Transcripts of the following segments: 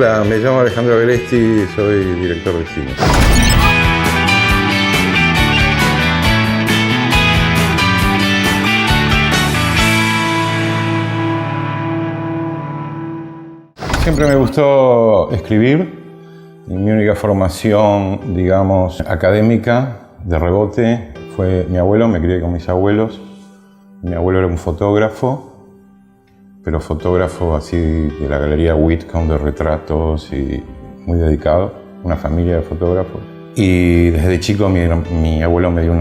Hola, me llamo Alejandro Agresti, soy director de cine. Siempre me gustó escribir. Mi única formación, digamos, académica de rebote fue mi abuelo. Me crié con mis abuelos. Mi abuelo era un fotógrafo, pero fotógrafo así de la Galería Whitcomb, de retratos y muy dedicado. Una familia de fotógrafos. Y desde chico mi abuelo me dio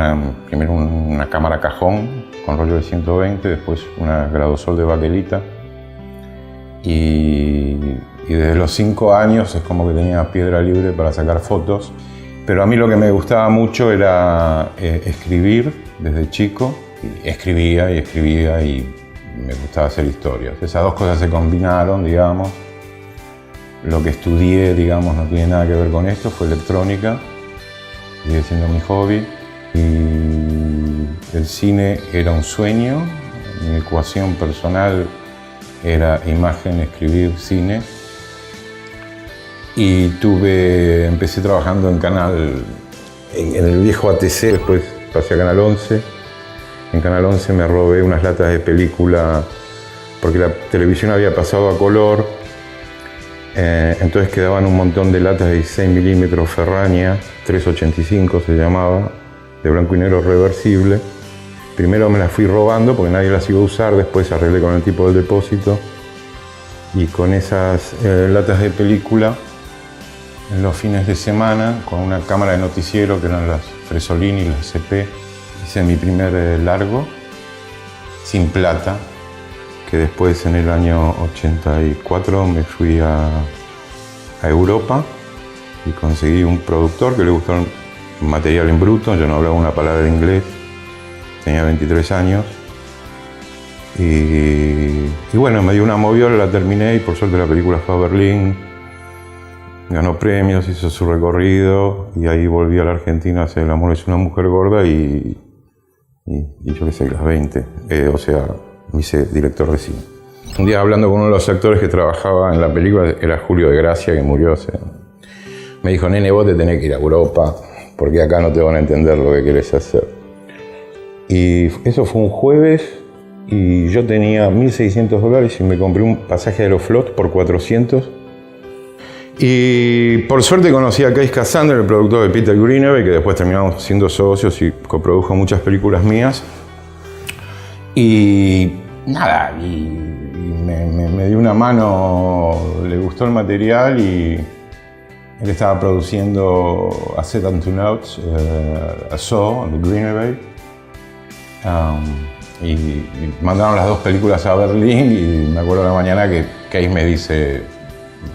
primero una cámara cajón con rollo de 120, después una gradosol de baquelita. Y desde los 5 años es como que tenía piedra libre para sacar fotos. Pero a mí lo que me gustaba mucho era escribir desde chico. Y escribía y me gustaba hacer historias. Esas dos cosas se combinaron, digamos. Lo que estudié, digamos, no tiene nada que ver con esto, fue electrónica. Sigue siendo mi hobby. Y el cine era un sueño. Mi ecuación personal era imagen, escribir, cine. Y empecé trabajando en el viejo ATC, después pasé a Canal 11. En Canal 11 me robé unas latas de película porque la televisión había pasado a color. Entonces quedaban un montón de latas de 16 milímetros Ferrania, 385 se llamaba, de blanco y negro reversible. Primero me las fui robando porque nadie las iba a usar, después arreglé con el tipo del depósito. Y con esas latas de película, en los fines de semana, con una cámara de noticiero que eran las Fresolini y las CP, hice mi primer largo, sin plata, que después en el año 84 me fui a Europa y conseguí un productor que le gustó el material en bruto. Yo no hablaba una palabra de inglés. Tenía 23 años y bueno, me dio una moviola, la terminé y por suerte la película fue a Berlín, ganó premios, hizo su recorrido y ahí volví a la Argentina a hacer El amor es una mujer gorda y yo qué sé, las 20, o sea, me hice director de cine. Un día hablando con uno de los actores que trabajaba en la película, era Julio de Gracia, que murió, me dijo, nene, vos te tenés que ir a Europa porque acá no te van a entender lo que querés hacer. Y eso fue un jueves y yo tenía $1.600 y me compré un pasaje de Aeroflot por 400. Y por suerte conocí a Kees Cassander, el productor de Peter Greenaway, que después terminamos siendo socios y coprodujo muchas películas mías. Y nada, me dio una mano, le gustó el material y él estaba produciendo A Set and Two Notes, a Saw, de Greenaway. Y mandaron las dos películas a Berlín y me acuerdo la mañana que Kees me dice,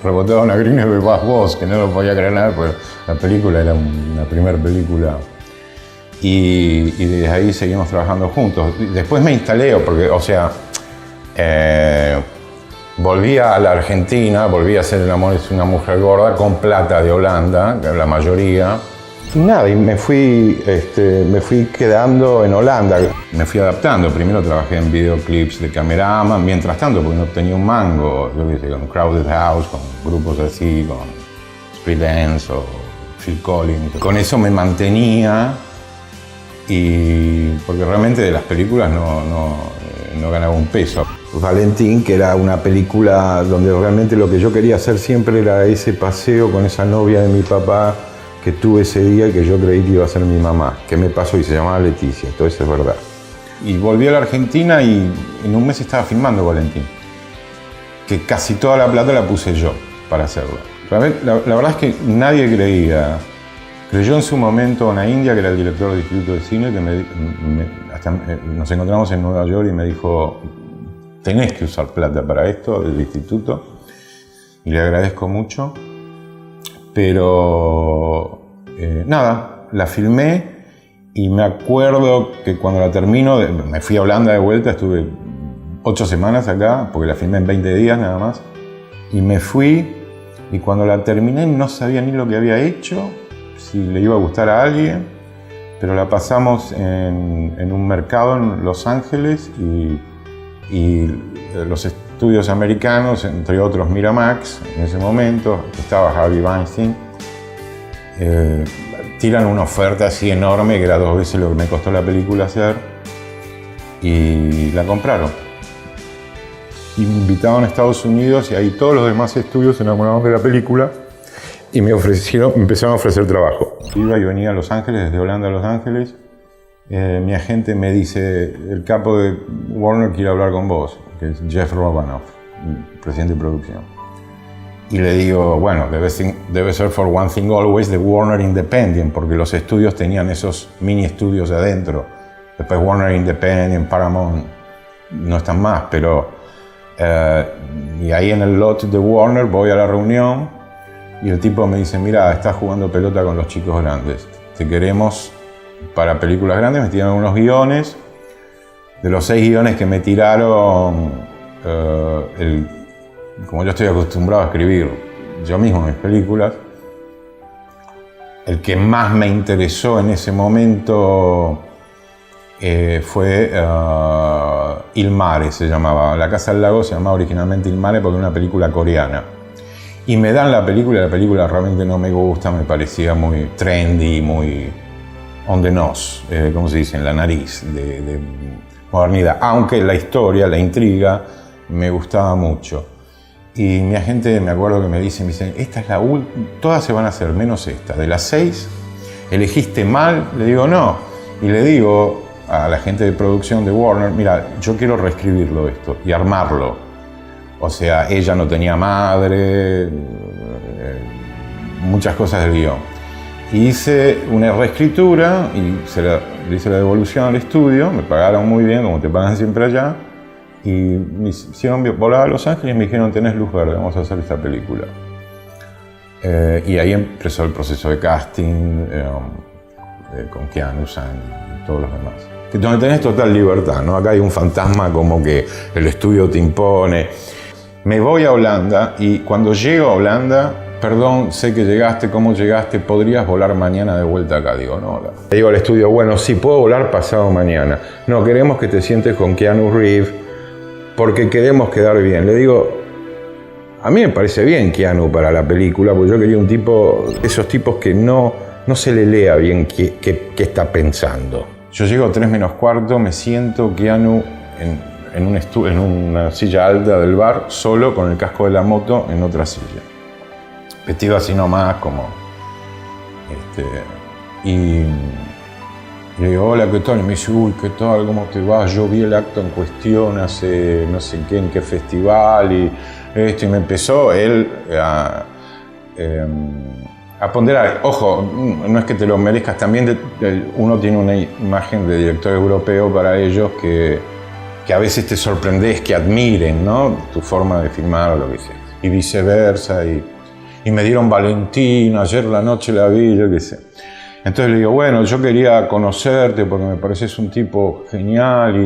rebotaron a Greenaway, vas vos, que no lo podía creer nada, porque la película era una primera película. Y desde ahí seguimos trabajando juntos. Después me instalé, porque, o sea, volví a la Argentina, volví a hacer El amor es una mujer gorda con plata de Holanda, la mayoría. Y nada, y me fui quedando en Holanda. Me fui adaptando. Primero trabajé en videoclips de Cameraman, mientras tanto, porque no tenía un mango, yo qué sé, con Crowded House, con grupos así, con Street Dance o Phil Collins. Con eso me mantenía, y porque realmente de las películas no ganaba un peso. Valentín, que era una película donde realmente lo que yo quería hacer siempre era ese paseo con esa novia de mi papá que tuve ese día y que yo creí que iba a ser mi mamá, que me pasó y se llamaba Leticia, todo eso es verdad. Y volví a la Argentina y en un mes estaba filmando Valentín, que casi toda la plata la puse yo para hacerlo. La verdad es que nadie creyó en su momento Ana India, que era el director del Instituto de Cine, que nos encontramos en Nueva York y me dijo, tenés que usar plata para esto del instituto, y le agradezco mucho. Pero nada, la filmé y me acuerdo que cuando la termino, me fui a Holanda de vuelta, estuve 8 semanas acá, porque la filmé en 20 días nada más, y me fui, y cuando la terminé no sabía ni lo que había hecho, si le iba a gustar a alguien, pero la pasamos en un mercado en Los Ángeles y Y los estudios americanos, entre otros Miramax, en ese momento, estaba Harvey Weinstein, tiran una oferta así enorme, que era 2 veces lo que me costó la película hacer, y la compraron. Y me invitaron a Estados Unidos y ahí todos los demás estudios se enamoraron de la película y me empezaron a ofrecer trabajo. Iba y venía a Los Ángeles, desde Holanda a Los Ángeles. Mi agente me dice, el capo de Warner quiere hablar con vos, que es Jeff Robanoff, presidente de producción. Y le digo, bueno, debe ser For One Thing Always de Warner Independent, porque los estudios tenían esos mini estudios adentro. Después Warner Independent, Paramount, no están más, pero... y ahí en el lot de Warner voy a la reunión y el tipo me dice, mira, estás jugando pelota con los chicos grandes, te queremos para películas grandes. Me tiraron unos guiones, de los 6 guiones que me tiraron, como yo estoy acostumbrado a escribir yo mismo mis películas, el que más me interesó en ese momento fue Il Mare, se llamaba. La Casa del Lago se llamaba originalmente Il Mare porque era una película coreana. Y me dan la película realmente no me gusta, me parecía muy trendy, muy on the nose, ¿cómo se dice? En la nariz, de modernidad. Aunque la historia, la intriga, me gustaba mucho. Y mi agente, me acuerdo que me dice, esta es la última, todas se van a hacer, menos esta. De las 6, ¿elegiste mal? Le digo, no. Y le digo a la gente de producción de Warner, mira, yo quiero reescribirlo esto y armarlo. O sea, ella no tenía madre, muchas cosas del guión. Y hice una reescritura y le hice la devolución al estudio, me pagaron muy bien, como te pagan siempre allá, y me hicieron volar a Los Ángeles y me dijeron, tenés luz verde, vamos a hacer esta película. Y ahí empezó el proceso de casting con Keanu Reeves y todos los demás. Donde tenés total libertad, ¿no? Acá hay un fantasma como que el estudio te impone. Me voy a Holanda y cuando llego a Holanda, perdón, sé que llegaste, ¿cómo llegaste? ¿Podrías volar mañana de vuelta acá? Digo, no. Le digo al estudio, bueno, sí, puedo volar pasado mañana. No, queremos que te sientes con Keanu Reeves porque queremos quedar bien. Le digo, a mí me parece bien Keanu para la película, porque yo quería un tipo, esos tipos que no se le lea bien qué está pensando. Yo llego a 3 menos cuarto, me siento Keanu en una silla alta del bar, solo con el casco de la moto en otra silla. Vestido así nomás, como... y le digo, hola, ¿qué tal? Y me dice, uy, ¿qué tal? ¿Cómo te va? Yo vi el acto en cuestión hace no sé qué, en qué festival, y me empezó él a ponderar. Ojo, no es que te lo merezcas, también uno tiene una imagen de director europeo para ellos que a veces te sorprendes, que admiren, ¿no? Tu forma de filmar o lo que sea. Y viceversa, y me dieron Valentín, ayer la noche la vi, yo qué sé. Entonces le digo, bueno, yo quería conocerte porque me pareces un tipo genial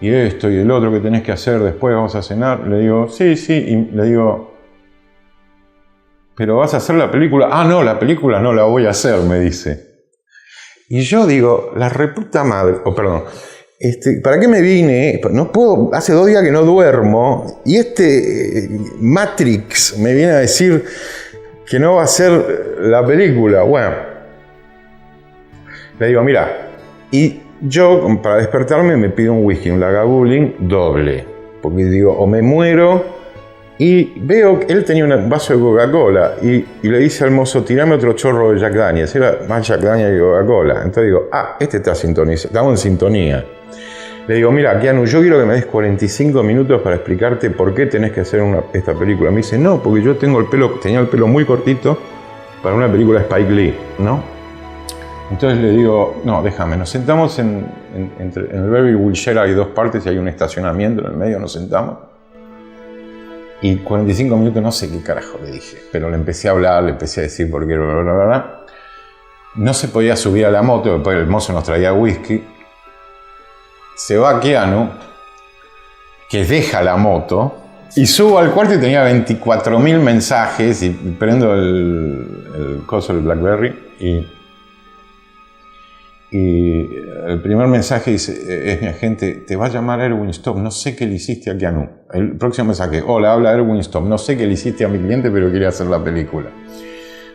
y esto y el otro que tenés que hacer después, vamos a cenar. Le digo, sí, y le digo, ¿pero vas a hacer la película? Ah, no, la película no la voy a hacer, me dice. Y yo digo, la reputa madre, perdón, ¿para qué me vine? No puedo, hace 2 días que no duermo y Matrix me viene a decir que no va a hacer la película. Bueno, le digo, mira, y yo para despertarme me pido un whisky, un Lagavulin doble, porque digo, o me muero. Y veo que él tenía un vaso de Coca-Cola y le dice al mozo, tirame otro chorro de Jack Daniels. Era más Jack Daniels que Coca-Cola. Entonces digo, está sintonizado, estamos en sintonía. Le digo, mira, Keanu, yo quiero que me des 45 minutos para explicarte por qué tenés que hacer esta película. Me dice, no, porque yo tenía el pelo muy cortito para una película de Spike Lee, ¿no? Entonces le digo, no, déjame, nos sentamos en el Beverly Wilshire, hay 2 partes y hay un estacionamiento en el medio, nos sentamos. Y 45 minutos no sé qué carajo le dije, pero le empecé a hablar, le empecé a decir por qué, bla, bla, bla. No se podía subir a la moto, después el mozo nos traía whisky. Se va Keanu, que deja la moto, y subo al cuarto y tenía 24.000 mensajes, y prendo el coso del BlackBerry, Y el primer mensaje dice, es mi agente, te va a llamar Erwin Stopp, no sé qué le hiciste a Keanu. El próximo mensaje, hola, habla Erwin Stopp, no sé qué le hiciste a mi cliente, pero quiere hacer la película.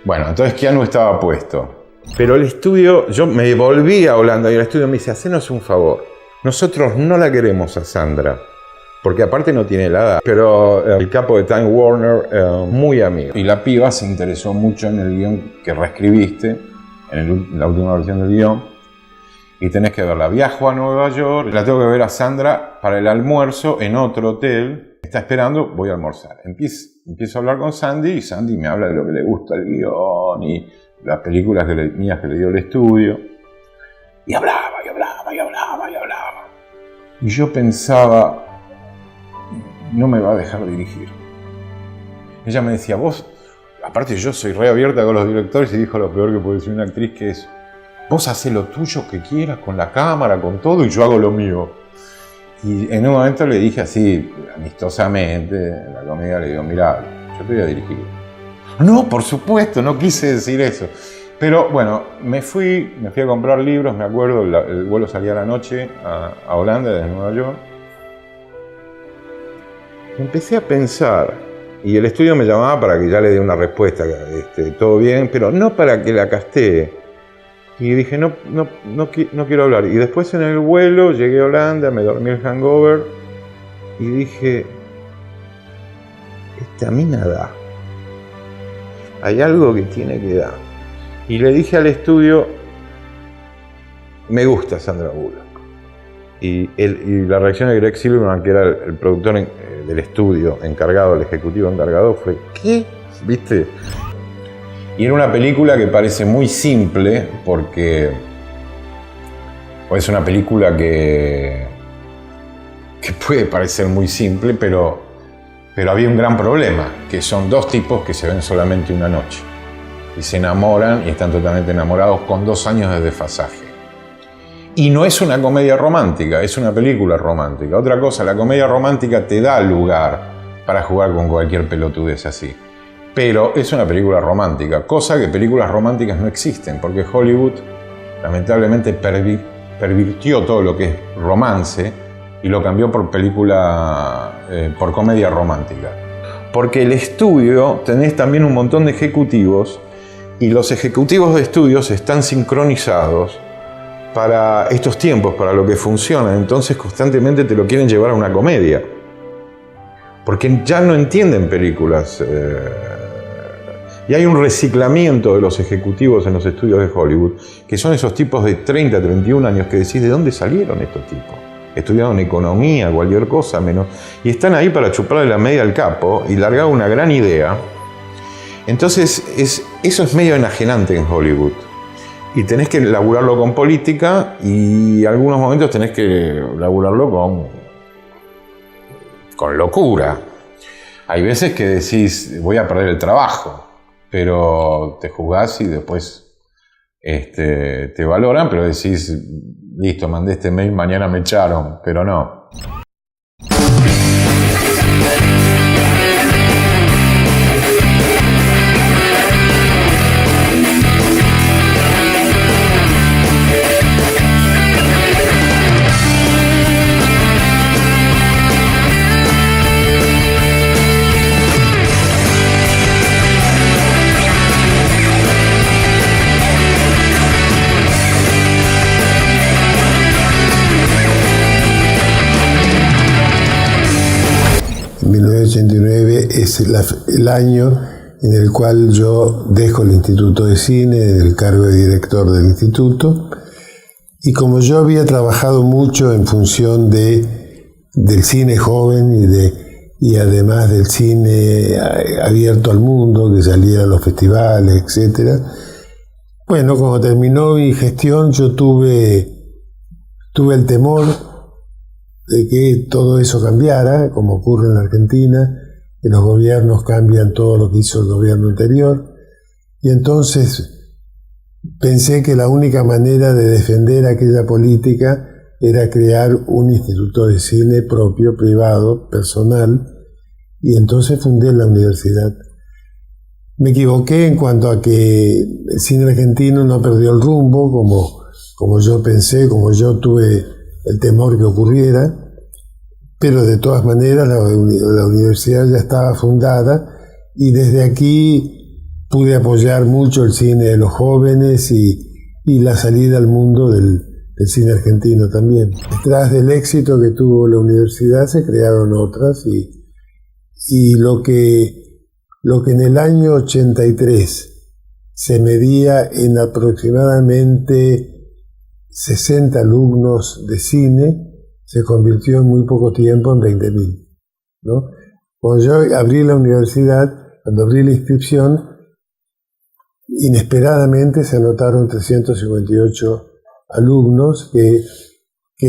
Bueno, entonces Keanu estaba puesto. Pero el estudio, yo me volví a Holanda y el estudio me dice, hacenos un favor. Nosotros no la queremos a Sandra, porque aparte no tiene la edad. Pero el capo de Time Warner, muy amigo. Y la piba se interesó mucho en el guión que reescribiste, en la última versión del guión. Y tenés que verla. Viajo a Nueva York, la tengo que ver a Sandra para el almuerzo en otro hotel. Está esperando, voy a almorzar. Empiezo a hablar con Sandy y Sandy me habla de lo que le gusta el guión y las películas mías que le dio el estudio. Y hablaba. Y yo pensaba, no me va a dejar dirigir. Ella me decía, vos, aparte yo soy re abierta con los directores y dijo lo peor que puede decir una actriz, que es, vos hacés lo tuyo que quieras, con la cámara, con todo, y yo hago lo mío. Y en un momento le dije así, amistosamente, en la comedia, le digo, mirá, yo te voy a dirigir. No, por supuesto, no quise decir eso. Pero bueno, me fui a comprar libros, me acuerdo, el vuelo salía a la noche a Holanda desde Nueva York. Empecé a pensar, y el estudio me llamaba para que ya le dé una respuesta, todo bien, pero no para que la castee. Y dije, no quiero hablar. Y después en el vuelo llegué a Holanda, me dormí el hangover y dije, esta mina da. Hay algo que tiene que dar. Y le dije al estudio, me gusta Sandra Bullock. Y la reacción de Greg Silverman, que era el productor del estudio encargado, el ejecutivo encargado, fue, ¿qué? ¿Viste? Y era una película que parece muy simple porque es una película que puede parecer muy simple, pero había un gran problema, que son dos tipos que se ven solamente una noche y se enamoran y están totalmente enamorados con 2 años de desfasaje. Y no es una comedia romántica, es una película romántica. Otra cosa, la comedia romántica te da lugar para jugar con cualquier pelotudez así. Pero es una película romántica, cosa que películas románticas no existen, porque Hollywood lamentablemente pervirtió todo lo que es romance y lo cambió por por comedia romántica. Porque el estudio, tenés también un montón de ejecutivos y los ejecutivos de estudios están sincronizados para estos tiempos, para lo que funciona, entonces constantemente te lo quieren llevar a una comedia. Porque ya no entienden películas. Y hay un reciclamiento de los ejecutivos en los estudios de Hollywood, que son esos tipos de 30, 31 años que decís, ¿de dónde salieron estos tipos? Estudiaron economía, cualquier cosa menos. Y están ahí para chuparle la media al capo y largar una gran idea. Entonces, eso es medio enajenante en Hollywood. Y tenés que laburarlo con política y en algunos momentos tenés que laburarlo con locura. Hay veces que decís, voy a perder el trabajo, pero te juzgás y después te valoran, pero decís, listo, mandé este mail, mañana me echaron, pero no. En 1989 es el año en el cual yo dejo el Instituto de Cine, el cargo de director del instituto, y como yo había trabajado mucho en función del cine joven y además del cine abierto al mundo, que salía a los festivales, etc. Bueno, cuando terminó mi gestión yo tuve el temor de que todo eso cambiara, como ocurre en la Argentina, que los gobiernos cambian todo lo que hizo el gobierno anterior, y entonces pensé que la única manera de defender aquella política era crear un instituto de cine propio, privado, personal, y entonces fundé la universidad. Me equivoqué en cuanto a que el cine argentino no perdió el rumbo, como como yo pensé, como yo tuve el temor que ocurriera, pero de todas maneras la universidad ya estaba fundada y desde aquí pude apoyar mucho el cine de los jóvenes y la salida al mundo del cine argentino también. Detrás del éxito que tuvo la universidad se crearon otras y lo que en el año 83 se medía en aproximadamente 60 alumnos de cine, se convirtió en muy poco tiempo en 20.000, ¿no? Cuando yo abrí la universidad, cuando abrí la inscripción, inesperadamente se anotaron 358 alumnos que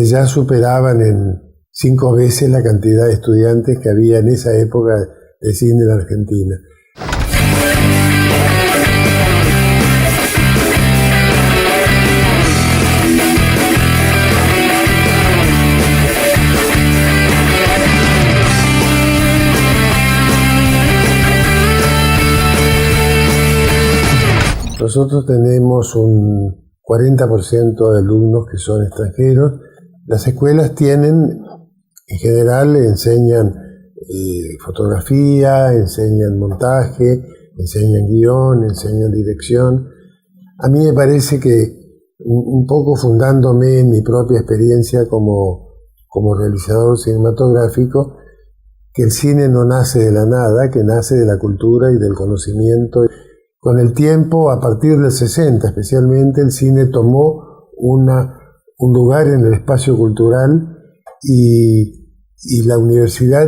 ya superaban en 5 veces la cantidad de estudiantes que había en esa época de cine en Argentina. Nosotros tenemos un 40% de alumnos que son extranjeros. Las escuelas tienen, en general, enseñan fotografía, enseñan montaje, enseñan guión, enseñan dirección. A mí me parece que, un poco fundándome en mi propia experiencia como realizador cinematográfico, que el cine no nace de la nada, que nace de la cultura y del conocimiento. Con el tiempo, a partir del 60 especialmente, el cine tomó un lugar en el espacio cultural y la universidad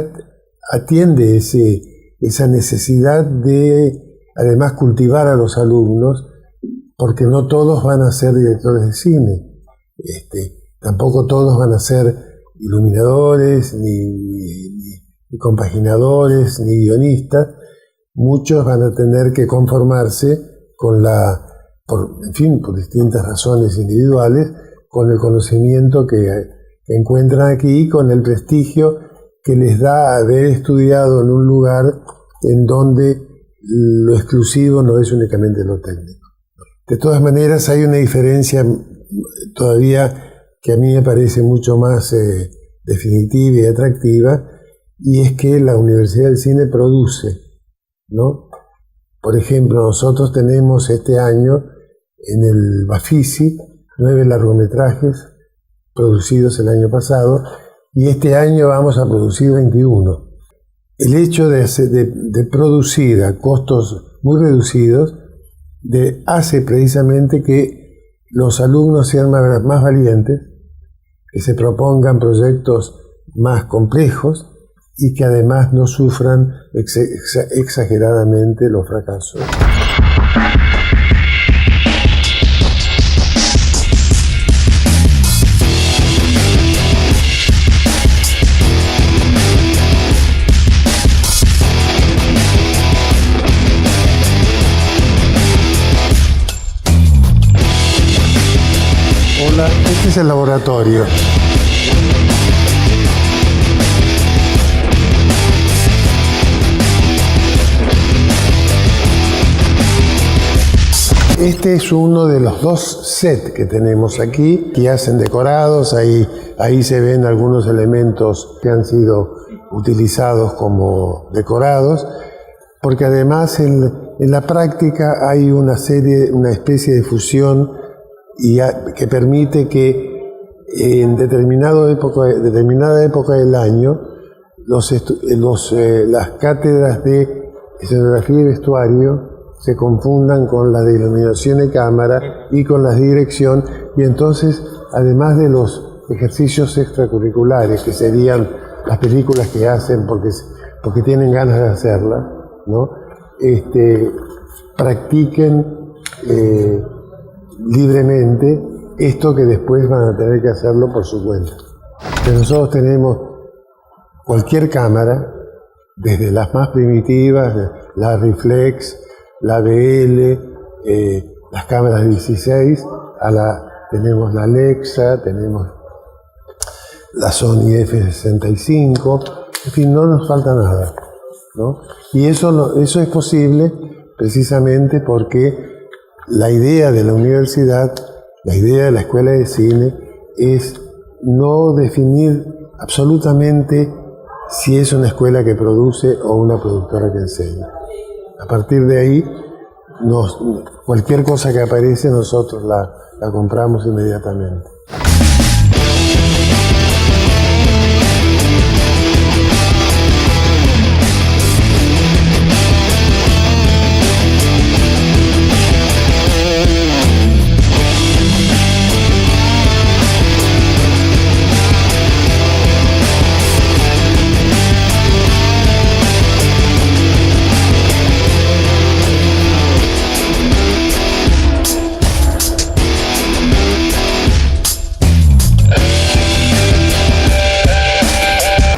atiende esa necesidad de, además, cultivar a los alumnos, porque no todos van a ser directores de cine. Tampoco todos van a ser iluminadores, ni compaginadores, ni guionistas. Muchos van a tener que conformarse por distintas razones individuales, con el conocimiento que encuentran aquí, con el prestigio que les da haber estudiado en un lugar en donde lo exclusivo no es únicamente lo técnico. De todas maneras, hay una diferencia todavía que a mí me parece mucho más definitiva y atractiva, y es que la Universidad del Cine produce, ¿no? Por ejemplo, nosotros tenemos este año en el Bafisi 9 largometrajes producidos el año pasado, y este año vamos a producir 21. El hecho de producir a costos muy reducidos hace precisamente que los alumnos sean más valientes, que se propongan proyectos más complejos y que además no sufran exageradamente los fracasos. Hola, este es el laboratorio. Este es uno de los 2 sets que tenemos aquí, que hacen decorados. Ahí se ven algunos elementos que han sido utilizados como decorados, porque además en la práctica hay una especie de fusión que permite que en determinada época del año las cátedras de escenografía y vestuario se confundan con la de iluminación de cámara y con las de dirección, y entonces, además de los ejercicios extracurriculares, que serían las películas que hacen porque tienen ganas de hacerlas, ¿no? Practiquen libremente esto que después van a tener que hacerlo por su cuenta. Pero nosotros tenemos cualquier cámara, desde las más primitivas, la Reflex, la BL, las cámaras 16, tenemos la Alexa, tenemos la Sony F65, en fin, no nos falta nada, ¿no? Y eso es posible precisamente porque la idea de la universidad La idea de la escuela de cine es no definir absolutamente si es una escuela que produce o una productora que enseña. A partir de ahí, cualquier cosa que aparece nosotros la compramos inmediatamente.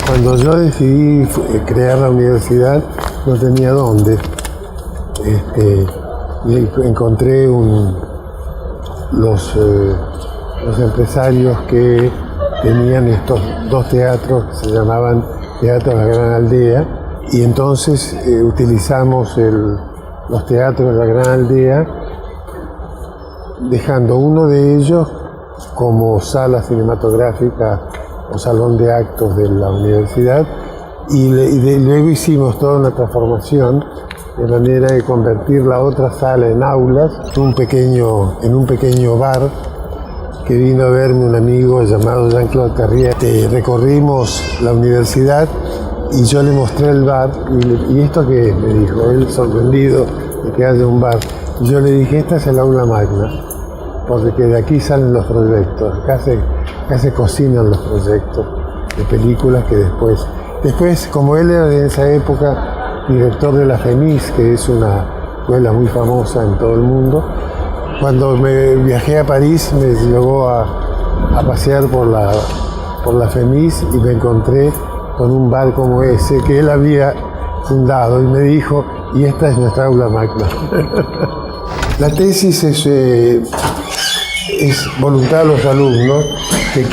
Cuando yo decidí crear la universidad, no tenía dónde. Encontré los empresarios que tenían estos dos teatros que se llamaban Teatro de la Gran Aldea, y entonces utilizamos los teatros de la Gran Aldea, dejando uno de ellos como sala cinematográfica o salón de actos de la universidad, y luego hicimos toda una transformación de manera de convertir la otra sala en aulas, en un pequeño bar que vino a verme un amigo llamado Jean-Claude Carrier. Recorrimos la universidad y yo le mostré el bar, y esto que me dijo, él sorprendido de que haya un bar, y yo le dije, esta es el aula magna, porque de aquí salen los proyectos, acá se cocinan los proyectos de películas que después, como él era en esa época director de la FEMIS, que es una escuela muy famosa en todo el mundo, cuando me viajé a París me llevó a pasear por la FEMIS y me encontré con un bar como ese que él había fundado, y me dijo, y esta es nuestra aula magna. La tesis es voluntad de los alumnos que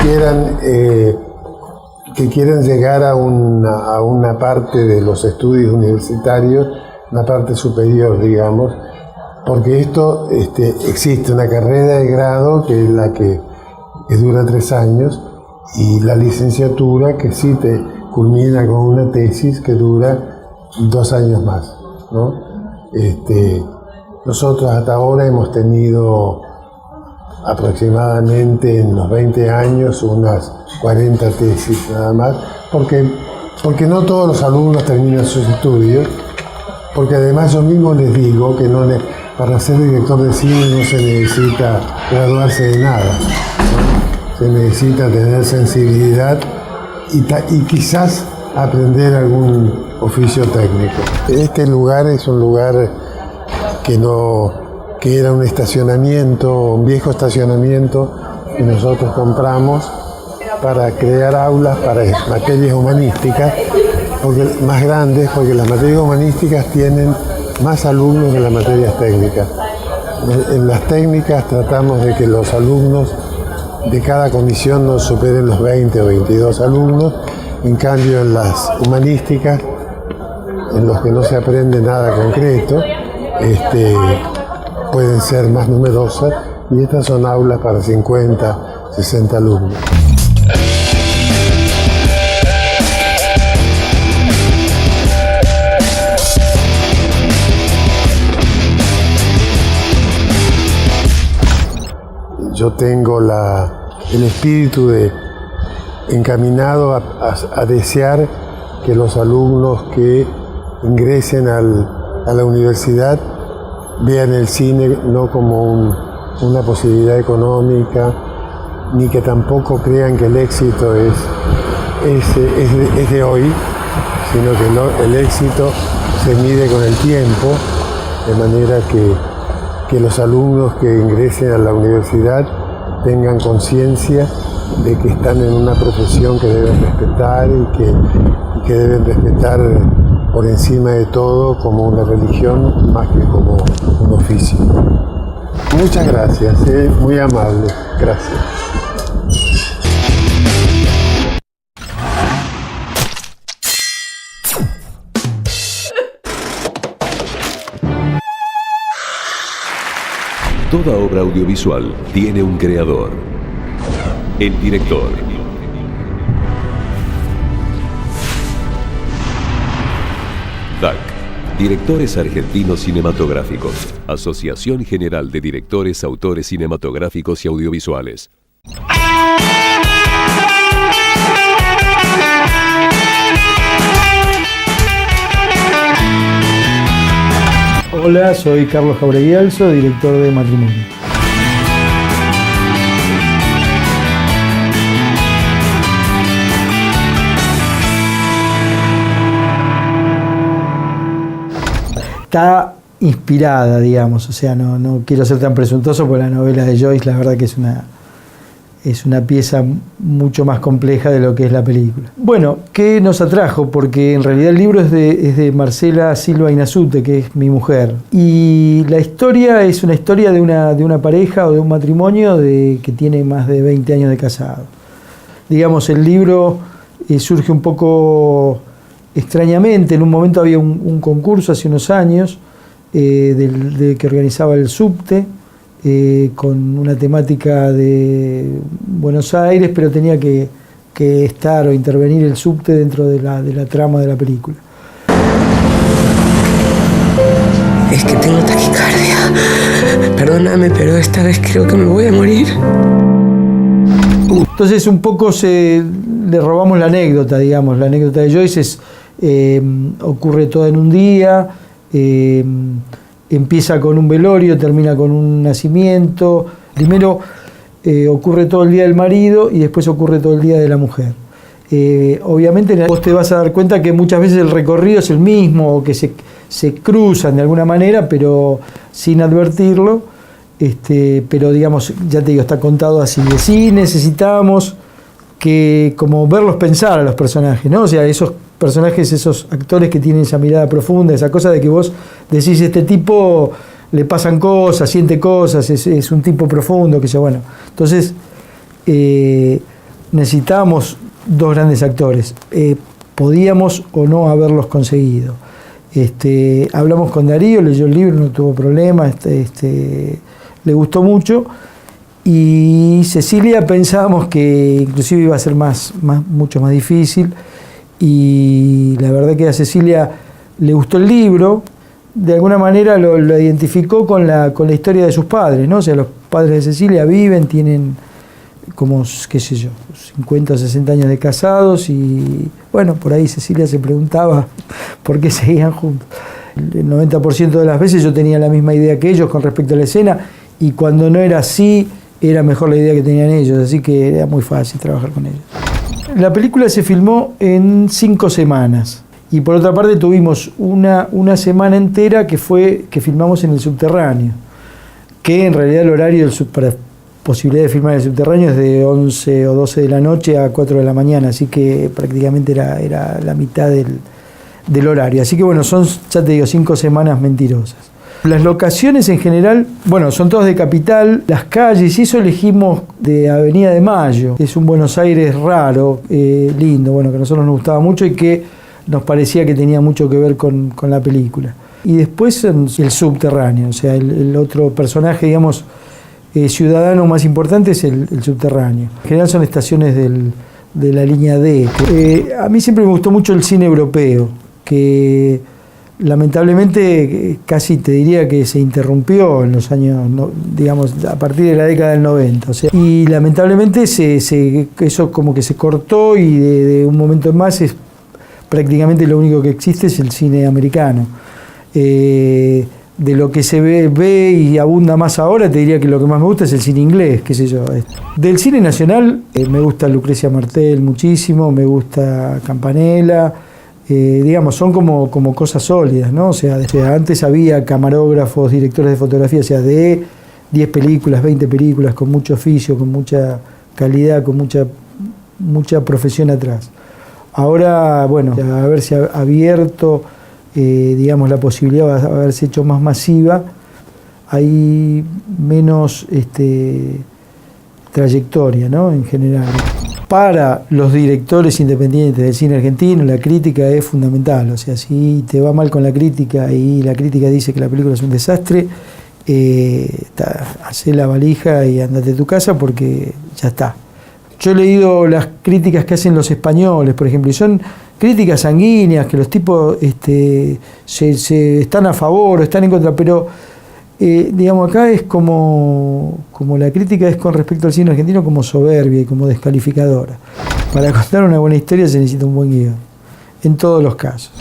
quieran llegar a una parte de los estudios universitarios, una parte superior, digamos, porque existe una carrera de grado que es la que dura 3 años, y la licenciatura que sí te culmina con una tesis que dura 2 años más, ¿no? Nosotros hasta ahora hemos tenido aproximadamente en los 20 años unas 40 tesis nada más, porque no todos los alumnos terminan sus estudios, porque además yo mismo les digo que para ser director de cine no se necesita graduarse de nada, ¿no? Se necesita tener sensibilidad y quizás aprender algún oficio técnico. Este lugar es un lugar que era un viejo estacionamiento que nosotros compramos para crear aulas para materias humanísticas, más grandes, porque las materias humanísticas tienen más alumnos que las materias técnicas. En las técnicas tratamos de que los alumnos de cada comisión no superen los 20 o 22 alumnos, en cambio en las humanísticas, en los que no se aprende nada concreto, pueden ser más numerosas, y estas son aulas para 50, 60 alumnos. Yo tengo el espíritu encaminado a desear que los alumnos que ingresen a la universidad vean el cine no como una posibilidad económica, ni que tampoco crean que el éxito es de hoy, sino que el éxito se mide con el tiempo, de manera que los alumnos que ingresen a la universidad tengan conciencia de que están en una profesión que deben respetar y que deben respetar por encima de todo como una religión más que como un oficio. Muchas gracias, muy amable, gracias. Toda obra audiovisual tiene un creador, el director. DAC, Directores Argentinos Cinematográficos, Asociación General de Directores, Autores Cinematográficos y Audiovisuales. Hola, soy Carlos Jaureguialzo, director de Matrimonio. Está inspirada, digamos, o sea, no quiero ser tan presuntuoso porque la novela de Joyce, la verdad que es una pieza mucho más compleja de lo que es la película. Bueno, ¿qué nos atrajo? Porque en realidad el libro es de Marcela Silva Inazute, que es mi mujer. Y la historia es una historia de una pareja o de un matrimonio que tiene más de 20 años de casado. Digamos, el libro surge un poco extrañamente. En un momento había un concurso hace unos años que organizaba el Subte, con una temática de Buenos Aires, pero tenía que estar o intervenir el Subte dentro de la trama de la película. Es que tengo taquicardia. Perdóname, pero esta vez creo que me voy a morir. Entonces un poco le robamos la anécdota, digamos. La anécdota de Joyce ocurre toda en un día, empieza con un velorio, termina con un nacimiento. Primero ocurre todo el día del marido y después ocurre todo el día de la mujer. Obviamente vos te vas a dar cuenta que muchas veces el recorrido es el mismo o que se cruzan de alguna manera, pero sin advertirlo. Pero digamos, ya te digo, está contado así. Sí necesitamos como verlos pensar a los personajes, ¿no? O sea, esos personajes, esos actores que tienen esa mirada profunda, esa cosa de que vos decís, este tipo le pasan cosas, siente cosas, es un tipo profundo, que sea bueno. Entonces, necesitábamos dos grandes actores. Podíamos o no haberlos conseguido. Hablamos con Darío, leyó el libro, no tuvo problema, le gustó mucho. Y Cecilia pensábamos que inclusive iba a ser mucho más difícil. Y la verdad que a Cecilia le gustó el libro, de alguna manera lo identificó con la historia de sus padres, ¿no? O sea, los padres de Cecilia viven, tienen como, qué sé yo, 50 o 60 años de casados y bueno, por ahí Cecilia se preguntaba por qué seguían juntos. El 90% de las veces yo tenía la misma idea que ellos con respecto a la escena y cuando no era así, era mejor la idea que tenían ellos, así que era muy fácil trabajar con ellos. La película se filmó en 5 semanas y por otra parte tuvimos una semana entera que filmamos en el subterráneo, que en realidad el horario para posibilidad de filmar en el subterráneo es de 11 o 12 de la noche a 4 de la mañana, así que prácticamente era la mitad del horario. Así que bueno, son, ya te digo, 5 semanas mentirosas. Las locaciones en general, bueno, son todas de Capital, las calles, y eso elegimos de Avenida de Mayo. Es un Buenos Aires raro, lindo, bueno, que a nosotros nos gustaba mucho y que nos parecía que tenía mucho que ver con la película. Y después el subterráneo, o sea, el otro personaje, digamos, ciudadano más importante es el subterráneo. En general son estaciones de la línea D. A mí siempre me gustó mucho el cine europeo, que lamentablemente casi te diría que se interrumpió en los años, digamos, a partir de la década del 90. O sea, y lamentablemente eso como que se cortó y de un momento en más prácticamente lo único que existe es el cine americano. De lo que se ve y abunda más ahora, te diría que lo que más me gusta es el cine inglés, qué sé yo. Del cine nacional me gusta Lucrecia Martel muchísimo, me gusta Campanella. Digamos, son como cosas sólidas, ¿no? O sea, antes había camarógrafos, directores de fotografía, o sea, de 10 películas, 20 películas, con mucho oficio, con mucha calidad, con mucha profesión atrás. Ahora, bueno, haberse abierto, digamos, la posibilidad de haberse hecho más masiva, hay menos trayectoria, ¿no? En general. Para los directores independientes del cine argentino, la crítica es fundamental. O sea, si te va mal con la crítica y la crítica dice que la película es un desastre, hacé la valija y andate a tu casa porque ya está. Yo he leído las críticas que hacen los españoles, por ejemplo, y son críticas sanguíneas, que los tipos se están a favor o están en contra, pero digamos, acá es como la crítica es con respecto al cine argentino como soberbia y como descalificadora. Para contar una buena historia se necesita un buen guión, en todos los casos.